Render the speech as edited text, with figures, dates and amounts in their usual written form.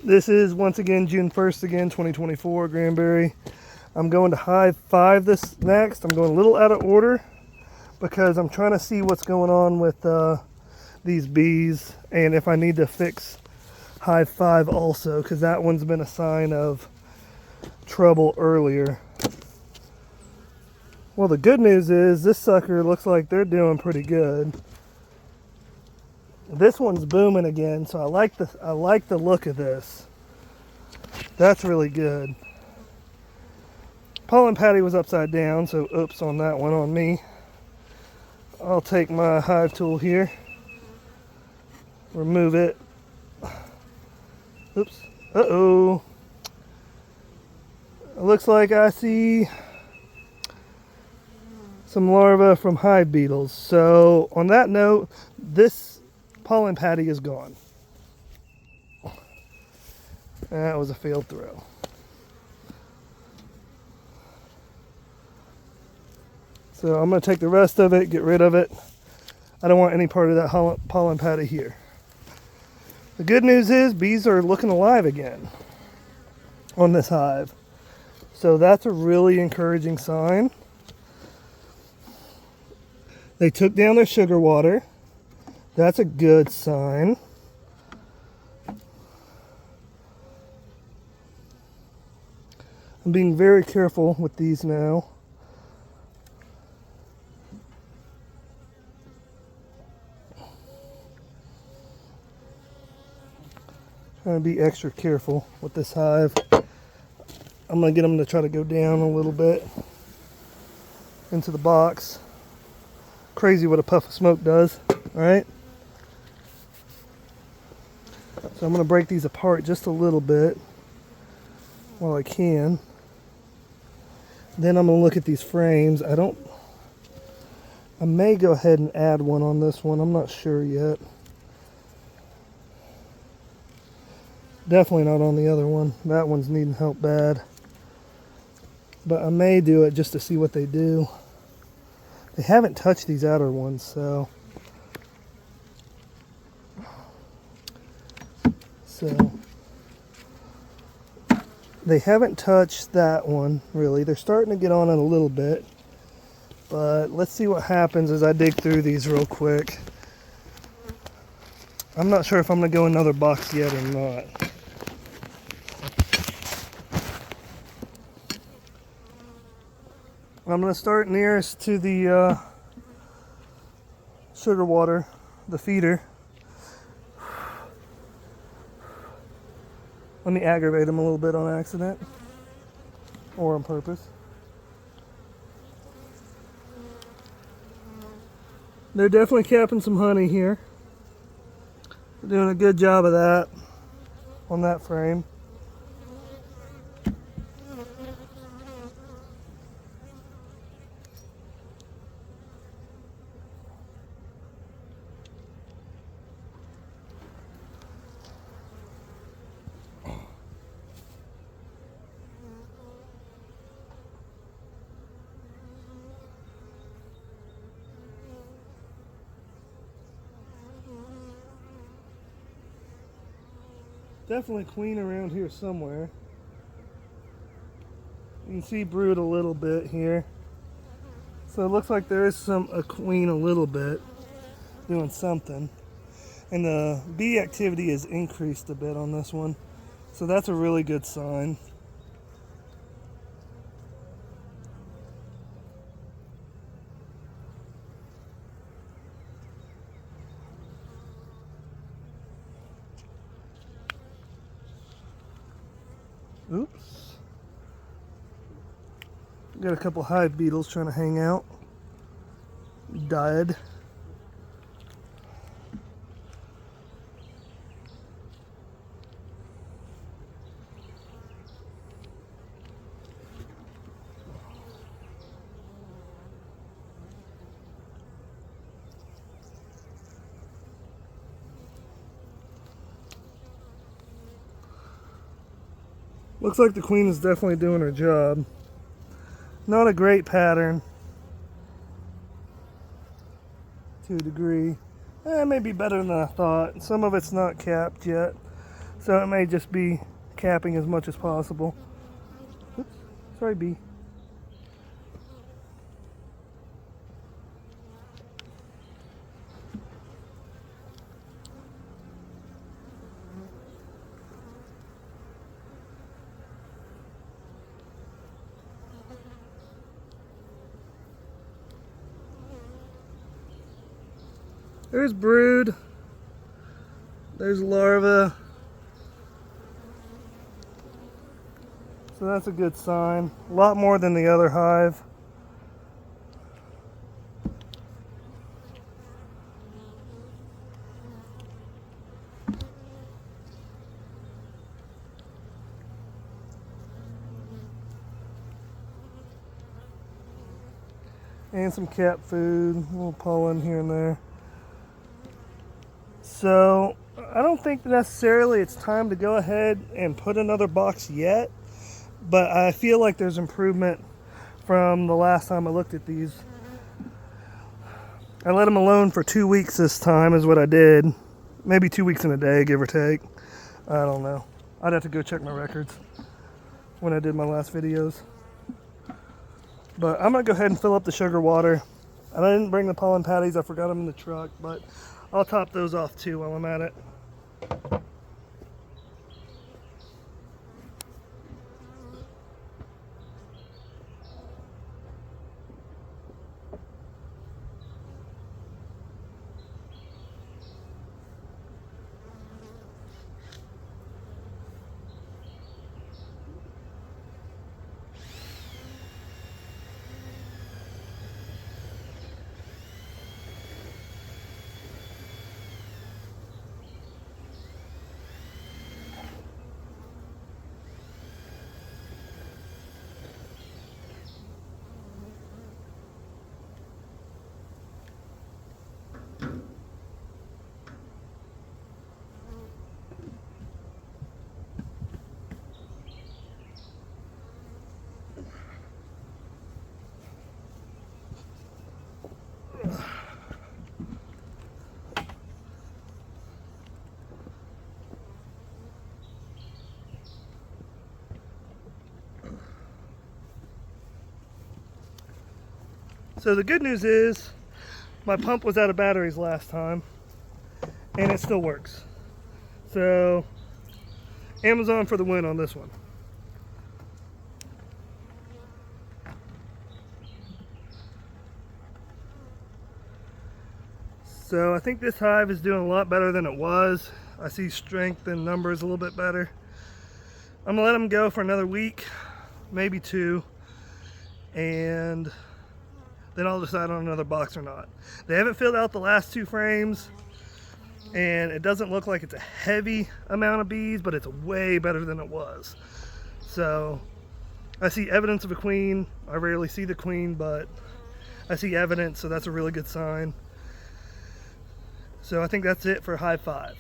This is once again June 1st again, 2024, Granbury. I'm going to Hive 5 this next. I'm going a little out of order because I'm trying to see what's going on with these bees and if I need to fix Hive 5 also, because that one's been a sign of trouble earlier. Well, the good news is this sucker looks like they're doing pretty good. This one's booming again, so I like the look of this. That's really good. Pollen patty was upside down, so oops on that one on me. I'll take my hive tool here, remove it. Oops. Uh-oh. It looks like I see some larvae from hive beetles. So on that note, this pollen patty is gone. That was a failed throw. So I'm going to take the rest of it, get rid of it. I don't want any part of that pollen patty here. The good news is bees are looking alive again on this hive. So that's a really encouraging sign. They took down their sugar water. That's a good sign. I'm being very careful with these now. Trying to be extra careful with this hive. I'm going to get them to try to go down a little bit into the box. Crazy what a puff of smoke does, right? So I'm going to break these apart just a little bit while I can. Then I'm going to look at these frames. I may go ahead and add one on this one. I'm not sure yet. Definitely not on the other one. That one's needing help bad. But I may do it just to see what they do. They haven't touched these outer ones, so they haven't touched that one really. They're starting to get on it a little bit, but let's see what happens as I dig through these real quick. I'm not sure if I'm going to go another box yet or not. I'm going to start nearest to the sugar water, the feeder. Let me aggravate them a little bit on accident or on purpose. They're definitely capping some honey here. They're doing a good job of that on that frame. Definitely queen around here somewhere. You can see brood a little bit here. So it looks like there is a queen a little bit doing something. And the bee activity has increased a bit on this one. So that's a really good sign. Oops. Got a couple hive beetles trying to hang out. Died. Looks like the queen is definitely doing her job. Not a great pattern to a degree. Maybe better than I thought. Some of it's not capped yet. So it may just be capping as much as possible. Oops, sorry, bee. There's brood. There's larva. So that's a good sign. A lot more than the other hive. And some cat food, a little pollen here and there. So I don't think necessarily it's time to go ahead and put another box yet, but I feel like there's improvement from the last time I looked at these. I let them alone for 2 weeks this time is what I did. Maybe 2 weeks and a day, give or take. I don't know. I'd have to go check my records when I did my last videos. But I'm gonna go ahead and fill up the sugar water. And I didn't bring the pollen patties, I forgot them in the truck, but I'll top those off too while I'm at it. So the good news is my pump was out of batteries last time and it still works. So Amazon for the win on this one. So I think this hive is doing a lot better than it was. I see strength and numbers a little bit better. I'm gonna let them go for another week, maybe 2, and then I'll decide on another box or not. They haven't filled out the last 2 frames, and it doesn't look like it's a heavy amount of bees, but it's way better than it was. So I see evidence of a queen. I rarely see the queen, but I see evidence, so that's a really good sign. So I think that's it for Hive 5.